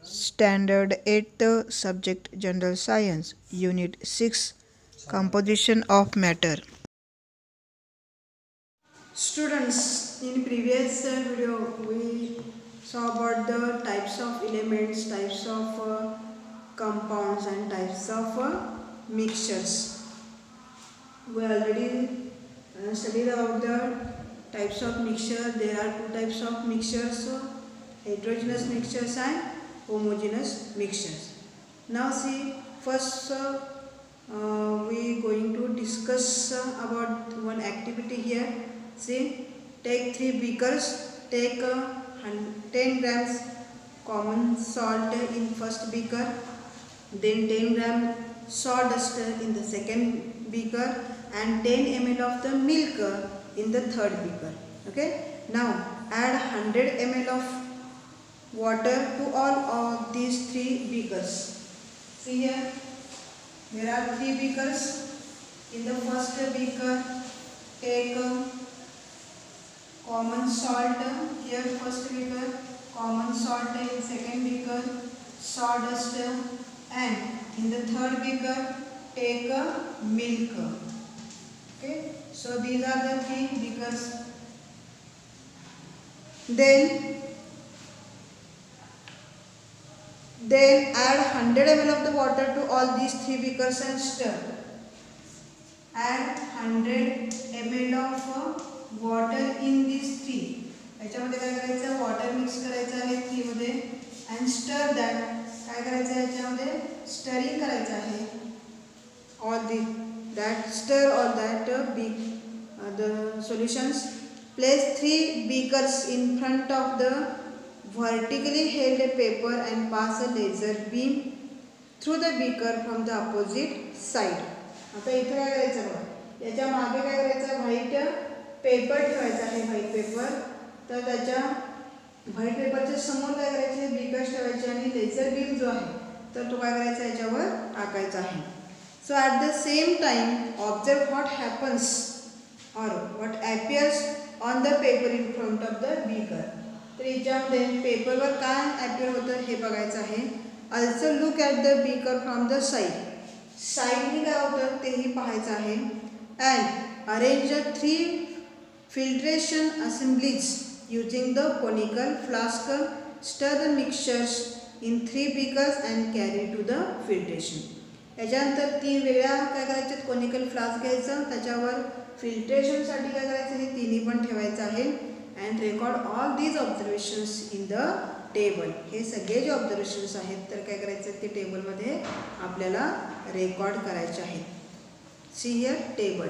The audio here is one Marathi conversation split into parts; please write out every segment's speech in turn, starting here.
Standard 8th Subject General Science Unit 6 Composition of Matter. Students, in previous video we saw about the types of elements, types of compounds and types of mixtures. We already studied about the types of mixture. There are two types of mixtures, heterogeneous mixtures and homogeneous mixtures. Now see, first we going to discuss about one activity here. See, take 3 beakers, take 10 grams common salt in first beaker, then 10 gram sawdust in the second beaker and 10 ml of the milk in the third beaker. Okay, now add 100 ml of water to all of these 3 beakers. See here, there are 3 beakers. In the first beaker, take common salt. Here first beaker, common salt. In second beaker, sawdust. And in the third beaker, take milk. Okay, so these are the 3 beakers. Then add 100 ml of the water to all these 3 beakers and stir. Add 100 ml of water in these 3. याच्यामध्ये काय करायचं, water mix करायचं आहे 3 मध्ये and stir that. काय करायचं आहे याच्यामध्ये stirring करायचं आहे. Stir all that the solutions. Place 3 beakers in front of the vertically held paper and pass a laser beam through the beaker from the opposite side. आता इथे काय करायचं बघा, याच्या मागे काय करायचं, व्हाईट पेपर ठेवायचा आहे, व्हाईट पेपर. तर त्याच्या व्हाईट पेपरच्या समोर काय करायचे, बीकर्स ठेवायचे आणि लेझर बीम जो आहे तर तो काय करायचा याच्यावर टाकायचा आहे. So at the same time observe what happens or what appears on the paper in front of the beaker. तर याच्यामध्ये पेपरवर काय appear होतं हे बघायचं आहे. Also look at the beaker from the side. साइडनी काय होतं तेही पाहायचं आहे. And arrange the 3 filtration assemblies using the conical flask. Stir the mixtures in 3 beakers and carry to the filtration. याच्यानंतर 3 वेळा काय करायचं, कोनिकल फ्लास्क घ्यायचं, त्याच्यावर फिल्ट्रेशनसाठी काय करायचं हे तिन्ही पण ठेवायचं आहे. And record all these observations in the table. हे सगळे जे ऑब्झर्वेशन्स आहेत तर काय करायचं ते टेबलमध्ये आपल्याला रेकॉर्ड करायचे आहेत. See here table.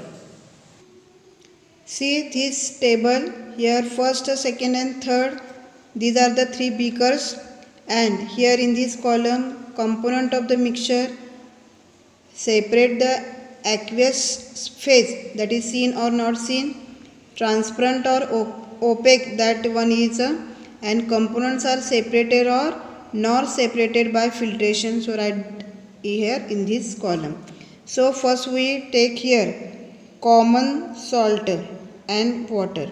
See this table here first, second and third. These are the 3 beakers and here in this column component of the mixture. Separate the aqueous phase, that is seen or not seen, transparent or opaque, that one is, and components are separated or not separated by filtration. So write here in this column. So first we take here common salt and water.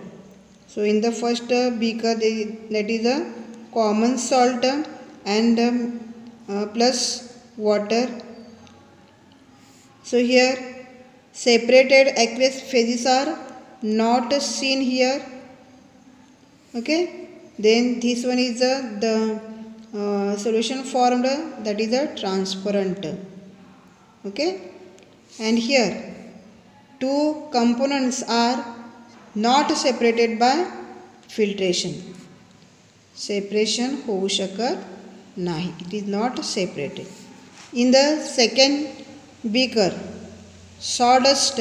So in the first beaker that is a common salt and plus water. So here separated aqueous phases are not seen here. Okay, then this one is the solution formed, that is a transparent. Okay, and here 2 components are not separated by filtration. Separation होऊ शकत नाही, it is not separated. In the second beaker, sawdust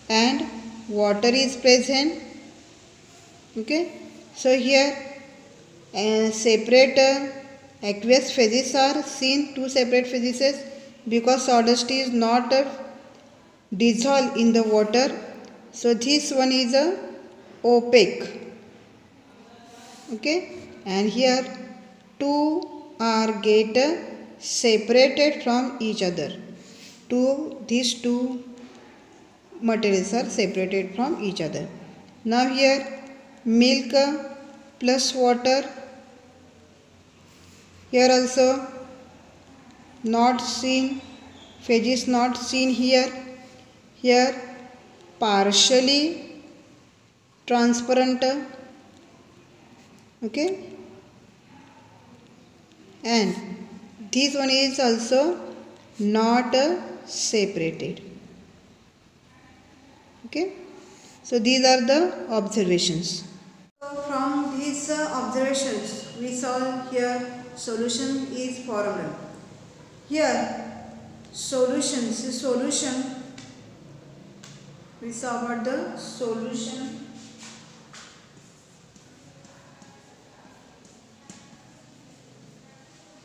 and water is present. Okay, so here separate aqueous phases are seen, 2 separate phases, because sawdust is not dissolved in the water. So this one is opaque. Okay, and here 2 are get separated from each other. These two materials are separated from each other. Now here milk plus water Here also not seen, phase is not seen here. Here partially transparent, okay, and this one is also not separated, okay. So these are the observations. So from these observations we saw here solution is formed. Here solution we saw about the solution.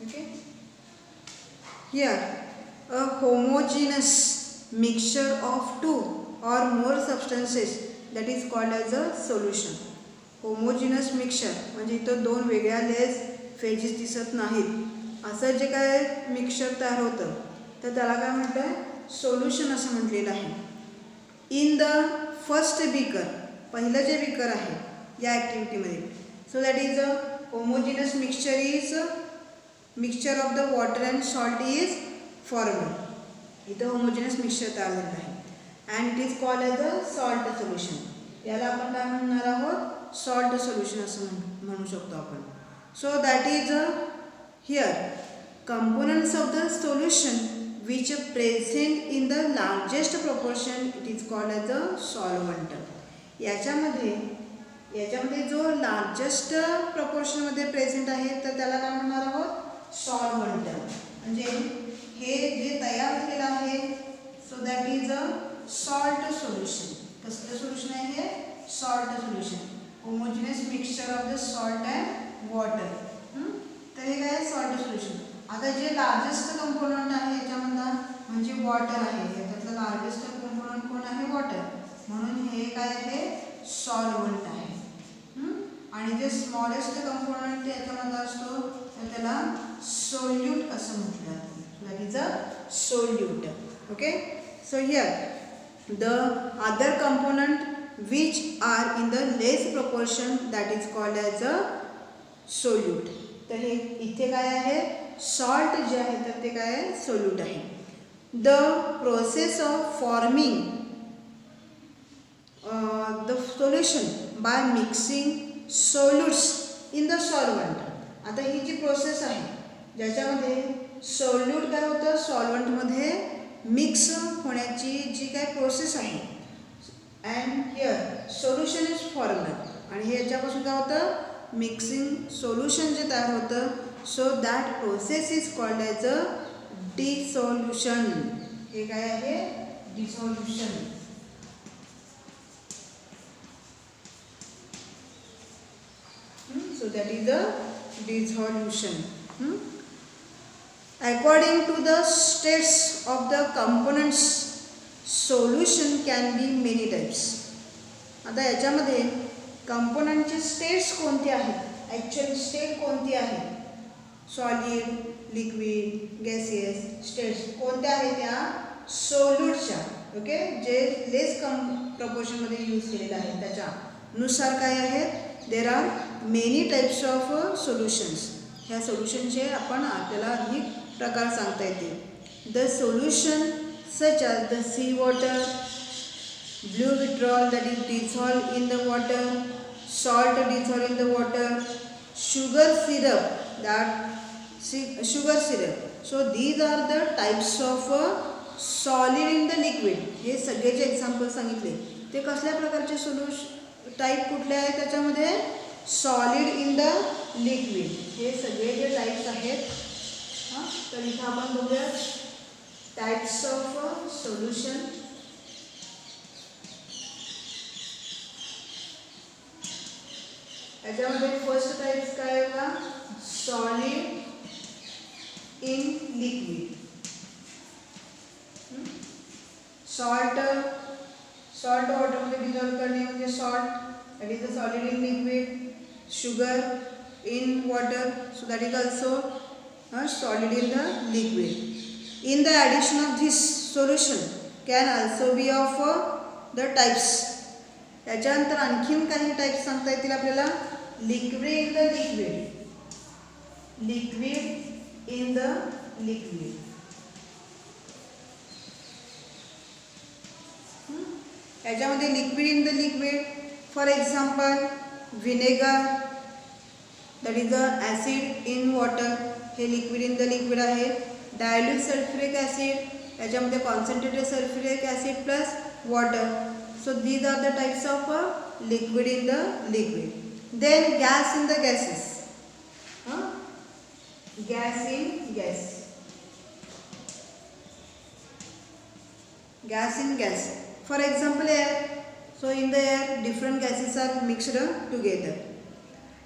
Okay. Here a homogeneous mixture of two or more substances, that is called as a solution. Homogeneous mixture म्हणजे इथं दोन वेगळ्या लेस फेजेस दिसत नाहीत असं जे काय मिक्सचर तयार होतं तर त्याला काय म्हटलं सोल्युशन असं म्हटलेलं आहे. इन द फर्स्ट बीकर, पहिलं जे बीकर आहे या ॲक्टिव्हिटीमध्ये, so that is a homogeneous mixture is mixture of the water and salt is formed. इथं होमोजिनस मिक्सचर तयार झालं आहे and it is called as a salt solution. याला आपण काय म्हणणार आहोत सॉल्ट सोल्युशन असं म्हणू शकतो आपण. So that is here components of the solution which present in the largest proportion it is called as a solvent. याच्यामध्ये जो लार्जेस्ट प्रपोर्शनमध्ये प्रेझेंट आहे तर त्याला काय म्हणणार आहोत सॉल्वंट. म्हणजे हे जे तयार झालेलं आहे so that is a salt solution. कसलं सोल्युशन आहे हे salt solution. Homogeneous mixture of the salt and water. तर हे काय सॉल्ट सोल्युशन. आता जे लार्जेस्ट कंपोनंट आहे याच्यामधला म्हणजे वॉटर आहे. याच्यातलं लार्जेस्ट कंपोनंट कोण आहे वॉटर, म्हणून हे काय आहे सॉल्वंट आहे. आणि जे स्मॉलेस्ट कंपोनंट याच्यामधला असतो तर त्याला सोल्यूट असं म्हटलं जातं. That is a solute. Okay. So here the other component which are in the less proportion that is called as a solute. तर हे इथे काय आहे सॉल्ट जे आहे तर ते काय आहे सोल्यूट आहे. The process of forming the solution by mixing solutes in the solvent. आता ही जी प्रोसेस आहे ज्याच्यामध्ये सोल्यूट काय होतं सॉल्वंटमध्ये मिक्स होण्याची जी काय प्रोसेस आहे and here solution is formed. आणि हे याच्यापासून काय होतं मिक्सिंग सोल्युशन जे तयार होतं so that process is called as a dissolution. हे काय आहे dissolution. So that is a dissolution. According to the states of the components solution can be many types. आता याच्यामध्ये कंपोनंटचे स्टेट्स कोणते आहेत, ॲक्च्युअल स्टेट कोणती आहे, सॉलिड, लिक्विड, गॅसियस स्टेट्स कोणत्या आहेत त्या सोल्यूटच्या. ओके. जे लेस प्रपोर्शनमध्ये यूज केलेलं आहे त्याच्यानुसार काय आहेत there are many types of solutions. ह्या सोल्युशनचे आपण आपल्याला अधिक प्रकार सांगता येतील. The solution such as the sea water, blue vitriol that is dissolved in the water, salt dissolved in the water, sugar syrup. So these are the types of solid in the liquid. हे सगळे जे एक्झाम्पल सांगितले ते कसल्या प्रकारचे सोल्युशन टाईप कुठले आहेत त्याच्यामध्ये सॉलिड इन द लिक्विड. हे सगळे जे टाईप्स आहेत. तर इथं आपण बघूया types of solution. याच्यामध्ये फर्स्ट टाइप्स काय आहे बघा सॉलिड इन लिक्विड. सॉल्ट वॉटरमध्ये डिझॉल्व करणे म्हणजे salt that is a solid in liquid. Sugar in water so that is also solid in the liquid. In the addition of this solution can also be of the types. याच्यानंतर आणखीन काही टाईप्स सांगता येतील आपल्याला. Liquid in the liquid liquid in the liquid. याच्यामध्ये liquid in the liquid, for example vinegar, that is a acid in water, हे लिक्विड इन द लिक्विड आहे. डायल्यूट सल्फ्युरिक ॲसिड, याच्यामध्ये concentrated sulphuric acid plus water. So these are the types of liquid in the liquid. Then gas in the gases, gas in gas, gas in gas. For example, air. So in the air, different gases are mixed together.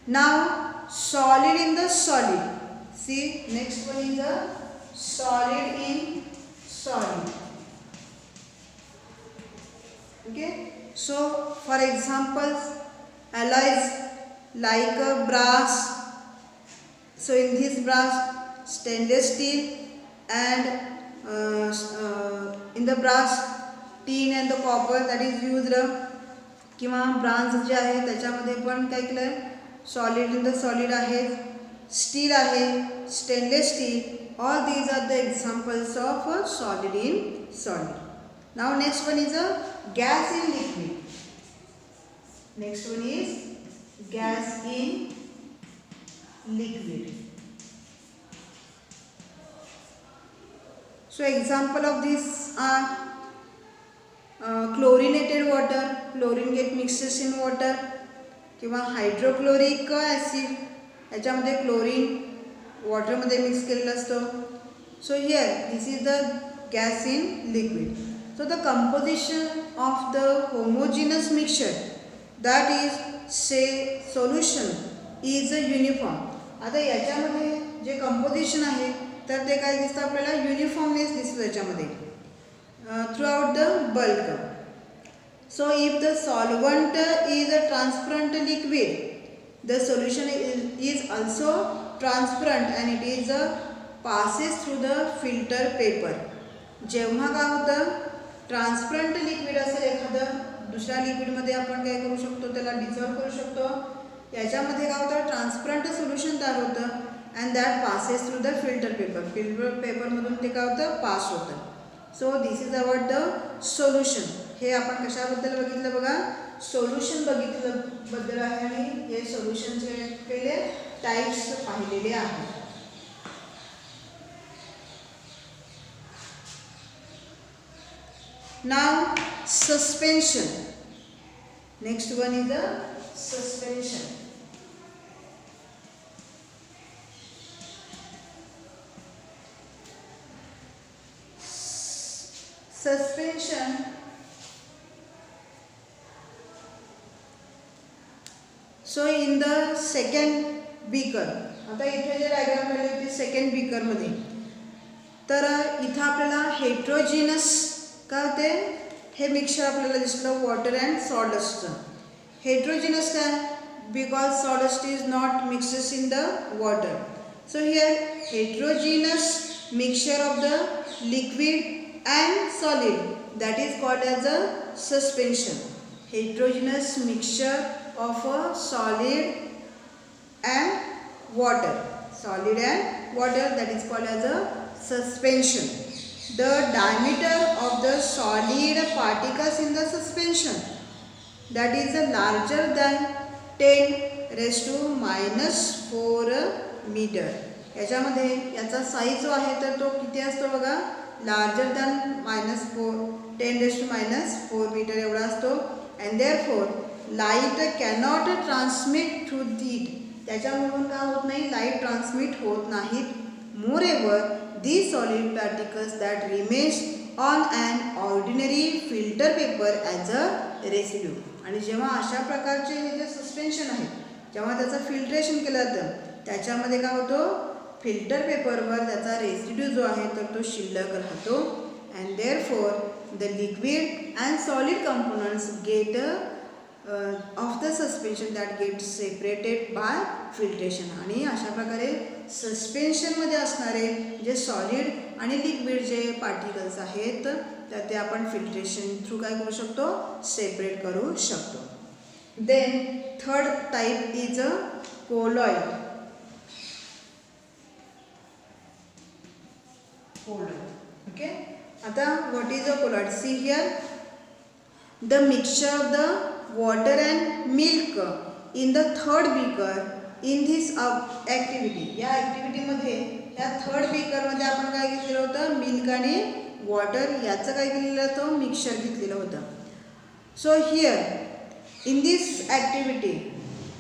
Now, solid in the solid. See, next one is a solid in solid. Okay. So, for examples, alloys like brass. So in this brass, stainless steel and in the brass, tin and the copper that is used. किंवा ब्रांज जे आहे त्याच्यामध्ये पण काय केलं आहे, सॉलिड इन द सॉलिड आहे, स्टील आहे, stainless steel. All these are the examples of solid in solid. Now next one is a gas in liquid. Next one is gas in liquid. So example of this are chlorinated water, chlorine get mixes in water, किंवा हायड्रोक्लोरिक ॲसिड, याच्यामध्ये क्लोरीन वॉटरमध्ये मिक्स केलेलं असतं. So here this is the gas in liquid. So the composition of the homogeneous mixture that is say solution is a uniform. आता याच्यामध्ये जे कंपोजिशन आहे तर ते काय दिसतं आपल्याला, युनिफॉर्मनेस दिसतो याच्यामध्ये through out the bulk. So if the solvent is a transparent liquid, the solution is also transparent and it is passes through the filter paper. जेव्हा काय होतं, ट्रान्सपरंट लिक्विड असेल एखादं, दुसऱ्या लिक्विडमध्ये आपण काय करू शकतो, त्याला डिझॉल्व करू शकतो. याच्यामध्ये काय होतं, ट्रान्सपरंट सोल्युशन तयार होतं and that passes through the filter paper. Filter paper मधून ते काय होतं, पास होतं. So this is about the solution. हे आपण कशाबद्दल बघितलं बघा, सोल्युशन बघितलं बद्दल आहे आणि हे सोल्युशनचे पहिले टाइप्स पाहिलेले आहेत. Now suspension. Next one is the suspension. Suspension so in the second beaker, आता इथे जे डायग्राम आली होती सेकंड बीकर मध्ये, तर इथं आपल्याला हेट्रोजिनस काय होते, हे मिक्सचर आपल्याला दिसलं वॉटर अँड सॉल्डस्ट. हेट्रोजिनस काय, because sawdust is not mixes in the water. So here heterogeneous mixture of the liquid and solid, that is called as a suspension. Heterogeneous mixture of a solid and water, solid and water, that is called as a suspension. The diameter of the solid particles in the suspension, that is larger than 10 raised to -4 meter. याच्यामध्ये याचा साईज जो आहे तर तो किती असतो बघा, larger than -4, 10 raised to -4 metre एवढा असतो. And therefore light cannot transmit through it. त्याच्यामधून काय होत नाही, लाईट ट्रान्समिट होत नाहीत. Moreover the solid particles that remains on and ordinary filter paper as a residue. आणि जेव्हा अशा प्रकारचे हे जे सस्पेन्शन आहे, जेव्हा त्याचं फिल्ट्रेशन केलं जातं, त्याच्यामध्ये काय होतं, फिल्टर पेपरवर त्याचा रेसिड्यू जो आहे तर तो शिल्लक राहतो. And therefore the liquid and solid components get off the suspension that get separated by filtration. आणि अशा प्रकारे सस्पेन्शनमध्ये असणारे जे सॉलिड आणि लिक्विड जे पार्टिकल्स आहेत तर ते आपण फिल्ट्रेशन थ्रू काय करू शकतो, सेपरेट करू शकतो. Then third type is a colloid. colloid. Okay. आता what is a colloid? See here, the mixture of the water and milk in the third beaker in this activity. या ॲक्टिव्हिटीमध्ये ह्या थर्ड बीकरमध्ये आपण काय घेतलेलं होतं, मिल्क आणि वॉटर याचं काय केलेलं होतं, मिक्सचर घेतलेलं होतं. So here in this activity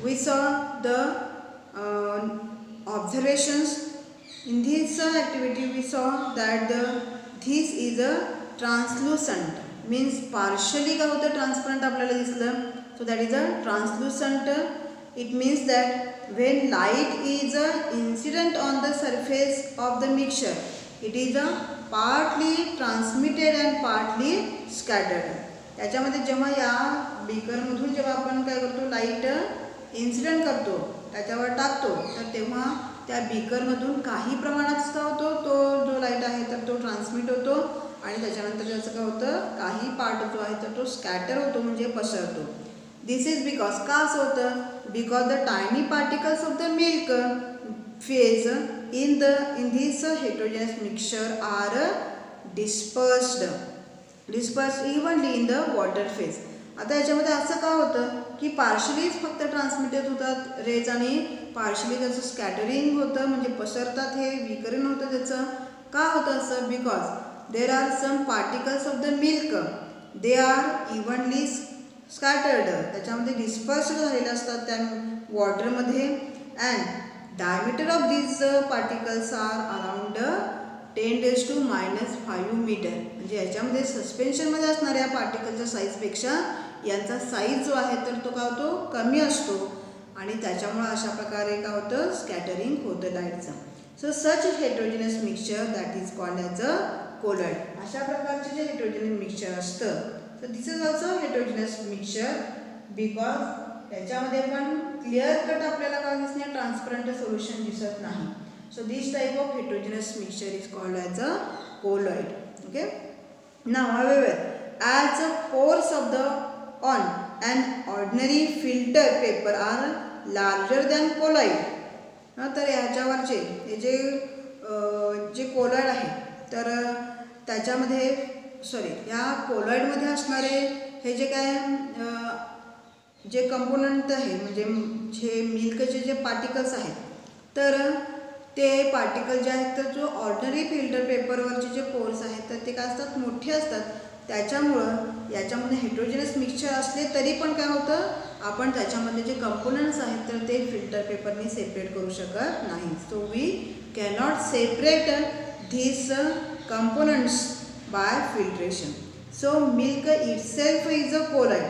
we saw the observations. In this activity we saw that this is a translucent, means partially काय होतं, ट्रान्सपरंट आपल्याला दिसलं. So that is a translucent. It means that when light is incident on the surface of the mixture, it is partly transmitted and partly scattered. त्याच्यामध्ये जेव्हा या बीकरमधून जेव्हा आपण काय करतो, लाईट इन्सिडेंट करतो, त्याच्यावर टाकतो, तर तेव्हा त्या बीकरमधून काही प्रमाणात काय होतो, तो जो लाईट आहे तर तो ट्रान्समिट होतो आणि त्याच्यानंतर त्याचं काय होतं, काही पार्ट जो आहे तर तो स्कॅटर होतो, म्हणजे पसरतो. दिस इज बिकॉज, का असं होतं, because the tiny particles of the milk phase in this heterogeneous mixture are dispersed evenly in the water phase. आता याच्यामध्ये असं का होतं की पार्शलीच फक्त ट्रान्समिटेड होतात रेज आणि पार्शली त्याचं स्कॅटरिंग होतं, म्हणजे पसरतात, हे विकरण होतं त्याचं. का होतं असं, because there are some particles of the milk, they are evenly scattered, त्याच्यामध्ये डिस्पर्स्ड झालेले असतात त्या वॉटरमध्ये. And diameter of these particles are around 10⁻⁻5 metre. म्हणजे याच्यामध्ये सस्पेन्शनमध्ये असणाऱ्या पार्टिकलच्या साईजपेक्षा यांचा साईज जो आहे तर तो काय होतो, कमी असतो आणि त्याच्यामुळे अशा प्रकारे काय होतं, स्कॅटरिंग होतं लाईटचं. So such heterogeneous mixture that is called as a colloid. अशा प्रकारचे जे हेटेरोजेनस मिक्सचर असतं, तर this is also heterogeneous mixture because त्याच्यामध्ये पण क्लिअर कट आपल्याला काय दिसणार, ट्रान्सपरंट सोल्युशन दिसत नाही. So this type of heterogeneous mixture is called as a colloid. Okay. Now, however, as the pores of the on an ordinary filter paper are larger than colloid. तर याच्यावरचे हे जे कोलॉइड आहे तर त्याच्यामध्ये या कोलॉइडमध्ये असणारे हे जे काय जे कंपोनंट आहे, म्हणजे जे मिल्कचे जे पार्टिकल्स आहेत, तर ते पार्टिकल जे आहेत तर जो ऑर्डिनरी फिल्टर पेपरवरचे जे पोर्स आहेत तर ते काय असतात, मोठे असतात. त्याच्यामुळं याच्यामध्ये हेटेरोजेनस मिक्सचर असले तरी पण काय होतं, आपण त्याच्यामध्ये जे कंपोनंट्स आहेत तर ते फिल्टर पेपरने सेपरेट करू शकत नाही. So we cannot separate this components by filtration. So milk itself is a colloid.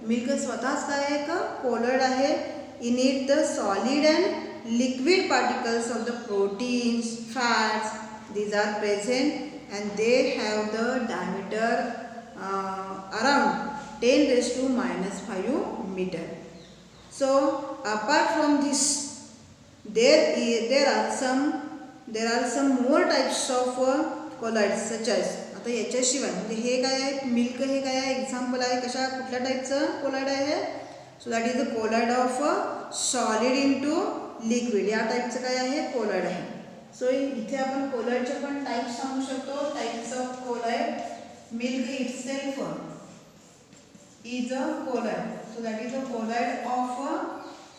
Milk स्वतःच काय आहे का, कोलॉइड आहे. In it the solid and liquid particles of the proteins, fats, these are present and they have the diameter around 10⁻⁻5 meter. So apart from this, there are some more types of colloids such as, आता याच्याशिवाय म्हणजे हे काय आहे, मिल्क हे काय आहे, एक्झाम्पल आहे कशा, कुठल्या टाईपचं कोलॉइड आहे. So that is the colloid of solid into liquid, या टाईपचं काय आहे, कोलॉइड आहे. सो इथे आपण कोलॉइडचे पण टाईप्स सांगू शकतो. Types of colloid, milk itself is a colloid. So that is a colloid of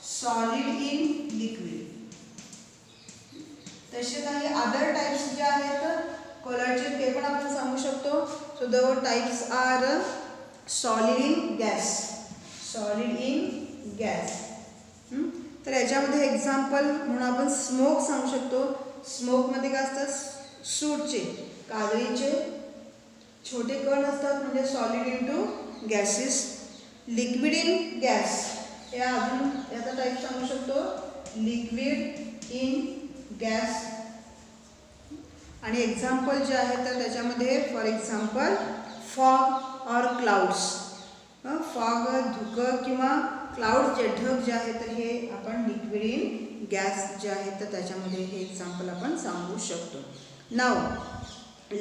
solid in liquid. तसे काही अदर टाईप्स जे आहेत कोलॉइडचे ते पण आपण सांगू शकतो. So the types are solid in gas, solid in gas. तर याच्यामध्ये एक्झाम्पल म्हणून आपण स्मोक सांगू शकतो. स्मोकमध्ये काय असतात, सूटचे, काजळीचे छोटे कण असतात, म्हणजे solid into gases. Liquid in gas, हे अजून याचा टाईप सांगू शकतो, लिक्विड इन गॅस. आणि एक्झाम्पल जे आहे तर त्याच्यामध्ये for example fog or clouds. Fog धुकं किंवा क्लाउड जे ढग जे आहे तर हे आपण लिक्विड इन गॅस जे आहे तर त्याच्यामध्ये हे एक्झाम्पल आपण सांगू शकतो. Now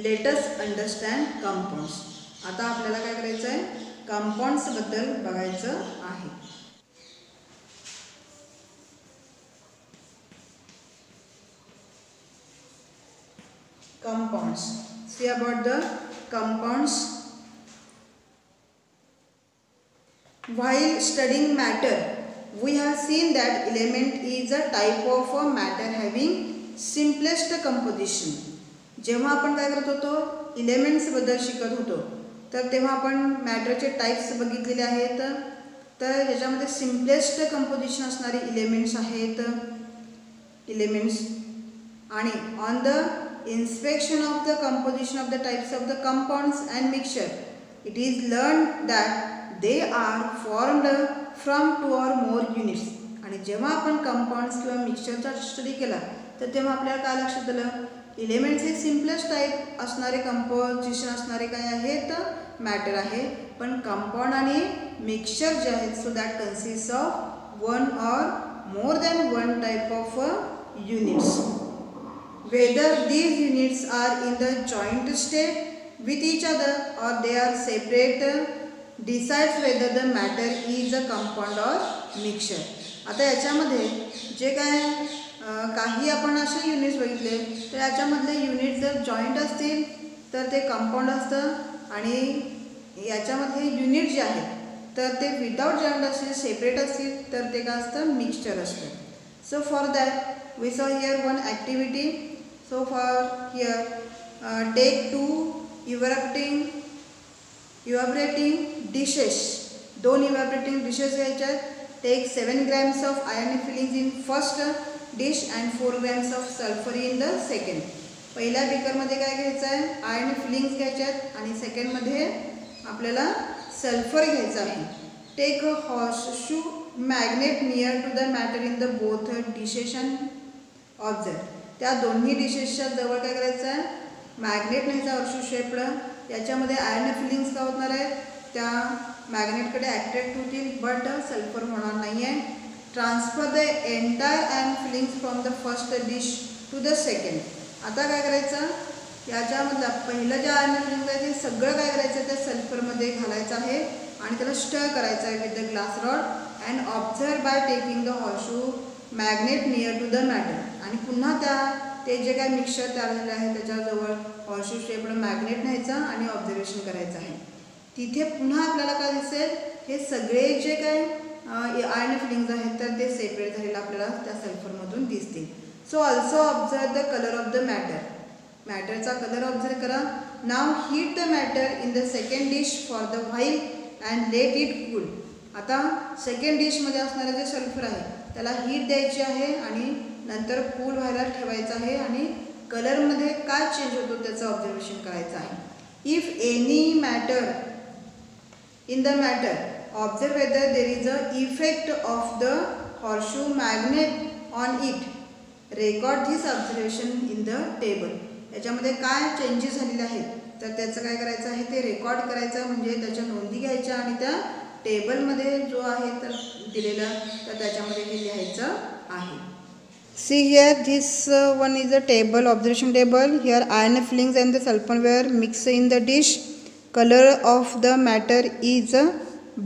let us understand compounds. आता आपल्याला काय करायचं आहे, कंपाऊंड्सबद्दल बघायचं आहे. compounds. See about the compounds. While studying matter, we have seen that element is a type of a matter having simplest composition. जेव्हा आपण काय करत होतो, एलिमेंट्स बद्दल शिकत होतो, तर तेव्हा आपण मॅटरचे टाइप्स बघितलेले आहेत. तर याच्यामध्ये सिम्पलेस्ट कंपोजिशन असणारे एलिमेंट्स आहेत एलिमेंट्स. आणि on the inspection of the composition of the types of the compounds and mixture, it is learn that they are formed from 2 or more units. आणि जेव्हा आपण कंपाउंड्स किंवा मिक्सचरचा स्टडी केला तर तेव्हा आपल्याला काय लक्षात आलं, एलिमेंट्सचे सिम्पलेस्ट टाईप असणारे कंपोजिशन असणारे काय आहेत, मॅटर आहे. पण कंपाउंड आणि मिक्सचर जे आहेत, so that consist of 1 or more than 1 type of units. Whether these units are in the joint state with each other or they are separate decides whether the matter is a compound or mixture. आता याच्यामध्ये जे काय काही आपण असे युनिट्स बघितले, तर याच्यामधले युनिट जर जॉईंट असतील तर ते कंपाउंड असतं, आणि याच्यामधले युनिट जे आहेत तर ते विदाउट जॉईंट असतील, सेपरेट असतील, तर ते काय असतं, मिक्सचर असतं. So for that we saw here one activity. So for here take 2 evaporating dishes, 2 evaporating dishes घ्यायच्यात. Take 7 grams of iron filings in first dish and 4 grams of sulphur in the second. पहिल्या बिकरमध्ये काय घ्यायचं आहे, आयर्न फिलिंग्स घ्यायच्यात, आणि सेकंडमध्ये आपल्याला सल्फर घ्यायचं आहे. Take a horseshoe magnet near to the matter in the both dishes and observe. त्या दोन्ही डिशेसच्या जवळ काय करायचं आहे, मॅग्नेट न्यायचा हॉर्सशू शेपडं. याच्यामध्ये आयर्न फिलिंग्स का होणार आहेत, त्या मॅग्नेटकडे ॲट्रॅक्ट होतील, बट सल्फर होणार नाही आहे. Transfer the entire iron filings from the first dish to the second. आता काय करायचं, याच्यामधलं पहिलं जे आयर्न फिलिंग्स आहे ते सगळं काय करायचं, त्या सल्फरमध्ये घालायचं आहे आणि त्याला स्टर करायचं आहे with the glass rod and observe by taking the horseshoe magnet near to the matter. आणि पुन्हा ते जे काय मिक्सचर तयार झालं आहे त्याच्याजवळ हॉर्सशू शेपड मॅग्नेट न्यायचं आणि ऑब्झर्वेशन करायचं आहे. तिथे पुन्हा आपल्याला काय दिसेल, हे सगळे जे काय आयर्न फिलिंग्स आहेत तर ते सेपरेट झालेलं आपल्याला त्या सल्फरमधून दिसतील. So also observe the colour of the matter. मॅटरचा कलर ऑब्झर्व करा. Now heat the matter in the second dish for the while and let it cool. आता सेकंड डिशमध्ये असणारे जे सल्फर आहे त्याला हीट द्यायची आहे आणि नंतर कूल व्हायला ठेवायचं आहे, आणि कलरमध्ये काय चेंज होतो त्याचं ऑब्झर्वेशन करायचं आहे. If any matter in the matter, observe whether there is a effect of the horseshoe magnet on it. Record this observation in the table. याच्यामध्ये काय चेंजेस झालेले आहेत तर त्याचं काय करायचं आहे, ते रेकॉर्ड करायचं, म्हणजे त्याच्या नोंदी घ्यायच्या आणि त्या टेबलमध्ये जो आहे तर दिलेला तर त्याच्यामध्ये हे लिहायचं आहे. See here, this one is a table, observation table. Here iron fillings and the sulfur were mixed in the dish. Color of the matter is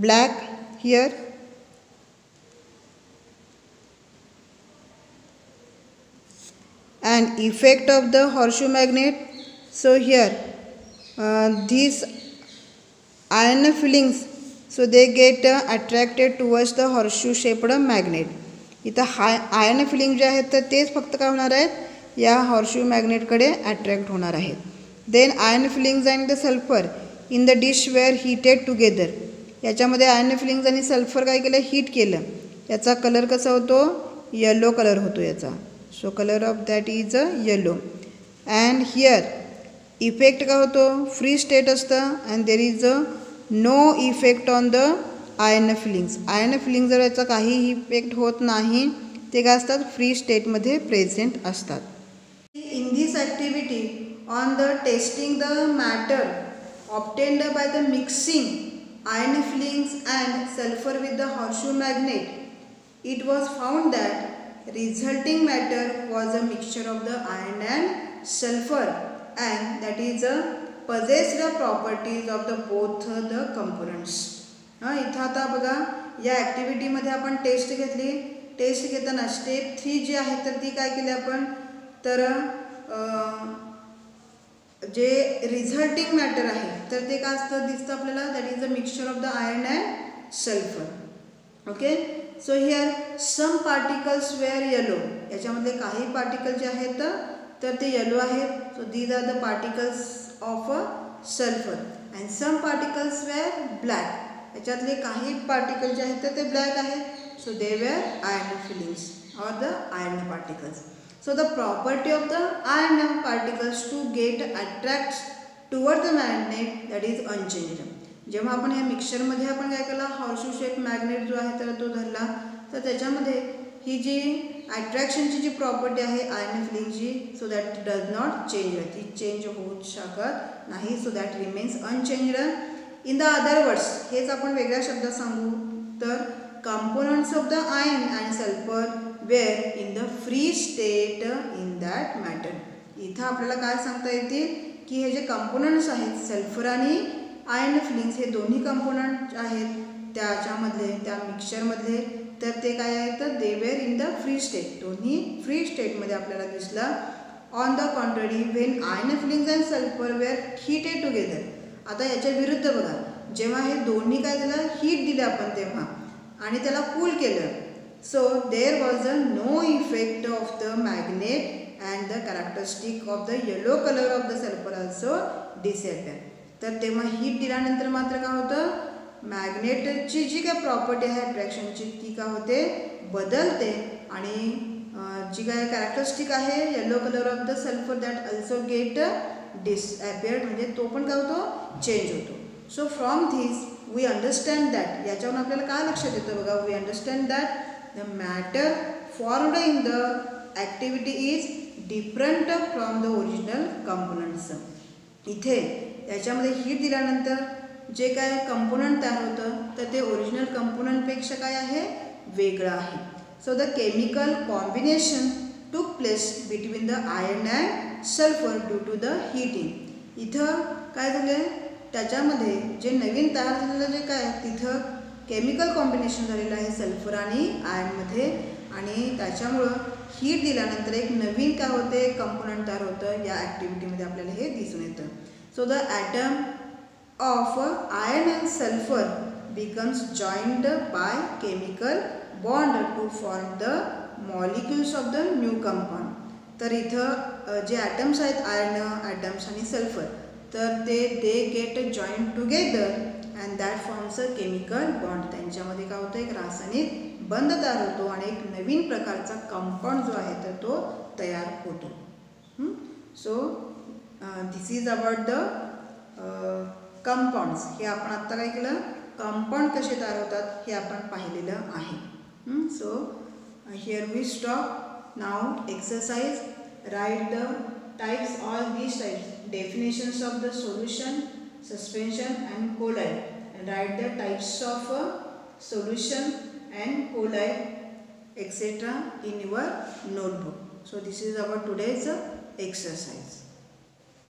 black here. And effect of the horseshoe magnet. So here, these iron fillings, so they get attracted towards the horseshoe shaped magnet. इथं आयर्न फिलिंग जे आहेत तर तेच फक्त काय होणार आहेत, या हॉर्सशू मॅग्नेटकडे अट्रॅक्ट होणार आहेत. Then iron filings and the sulphur in the dish were heated together. याच्यामध्ये आयर्न फिलिंग्ज आणि सल्फर काय केलं, हीट केलं. याचा कलर कसा होतो, येलो कलर होतो याचा. So colour of that is a yellow. And here effect काय होतो, फ्री स्टेट असतं, and there is a no effect on the iron filings. Iron filing जर याचा काही इफेक्ट होत नाही, ते काय असतात, फ्री स्टेटमध्ये प्रेझेंट असतात. In this activity on the testing the matter obtained by the mixing iron filings and sulphur with the horseshoe magnet, it was found that resulting matter was a mixture of the iron and sulphur and that is a possessed the properties of the both the components. इथं आता बघा या ॲक्टिव्हिटीमध्ये आपण टेस्ट घेतली. टेस्ट घेताना स्टेप 3 जी आहे तर ती काय केली आपण, तर जे रिझल्टिंग मॅटर आहे तर ते काय असतं दिसतं आपल्याला, that is the mixture of the iron and sulphur. Okay, so here some particles were yellow, याच्यामधले काही पार्टिकल जे आहेत तर ते येलो आहेत. So these are the particles of sulphur and some particles were black, याच्यातले काही पार्टिकल जे आहेत तर ते ब्लॅक आहेत. So they were iron filings or the iron particles. So the property of the iron particles to get attracts toward the magnet, that is unchanged. जेव्हा आपण या मिक्सचरमध्ये आपण काय केलं, हॉर्सशू शेप मॅग्नेट जो आहे तर तो धरला, तर त्याच्यामध्ये ही जी अट्रॅक्शनची जी प्रॉपर्टी आहे आयर्न फिलिंगची, so that does not change, ती चेंज होऊ शकत नाही. So that remains unchanged. In the other words, हेच आपण वेगळ्या शब्दात सांगू तर components of the iron and sulfur were in the free state in that matter. इथं आपल्याला काय सांगता येते की हे जे कंपोनंट्स आहेत सल्फर आणि आयर्न फिलिंग्स, हे दोन्ही कंपोनंट आहेत त्याच्यामधले त्या मिक्सचरमधले, तर ते काय आहेत तर they were in the free state, दोन्ही फ्री स्टेटमध्ये आपल्याला दिसला. On the contrary when iron filings and sulphur were heated together. आता याच्या विरुद्ध बघा, जेव्हा हे दोन्ही काय झालं हीट दिले आपण तेव्हा आणि त्याला कूल केलं, so there was a no effect of the magnet and the characteristic of the yellow colour of the sulphur also disappear. तर तेव्हा हीट दिल्यानंतर मात्र काय होतं, मॅग्नेटची जी काय प्रॉपर्टी आहे अट्रॅक्शनची ती काय होते बदलते आणि जी काय कॅरेक्टरिस्टिक आहे yellow colour of the sulphur that also get disappeared, म्हणजे तो पण काय होतो चेंज होतो. So from this we understand that, याच्यावरून आपल्याला काय लक्षात येतं बघा, we understand that the matter formed in the activity is different from the original components. इथे याच्यामध्ये हीट दिल्यानंतर जे काय कंपोनंट तयार होतं तर ते ओरिजिनल कंपोनंटपेक्षा काय आहे वेगळं आहे. So the chemical combination took place between the iron and sulphur due to the heating. इथं काय झालं, त्याच्यामध्ये जे नवीन तयार झालेलं जे काय तिथं केमिकल कॉम्बिनेशन झालेलं आहे सल्फर आणि आयर्नमध्ये, आणि त्याच्यामुळं हीट दिल्यानंतर एक नवीन काय होते कंपोनंट तयार होतं. या ॲक्टिव्हिटीमध्ये आपल्याला हे दिसून येतं. So the atom of iron and sulphur becomes joined by chemical bond to form the molecules of the new compound. तर इथं जे ॲटम्स आहेत आयर्न ॲटम्स आणि सल्फर, तर ते they get joint together and that forms a chemical bond. त्यांच्यामध्ये काय होतं एक रासायनिक बंध तयार होतो आणि एक नवीन प्रकारचा कंपाऊंड जो आहे तर तो तयार होतो. So this is about the compounds. हे आपण आत्ता काय केलं, कंपाऊंड कसे तयार होतात हे आपण पाहिलेलं आहे. So here we stop. Now exercise, write the types, all these types, definitions of the solution, suspension and colloid, and write the types of solution and colloid etc. in your notebook. So this is our today's exercise.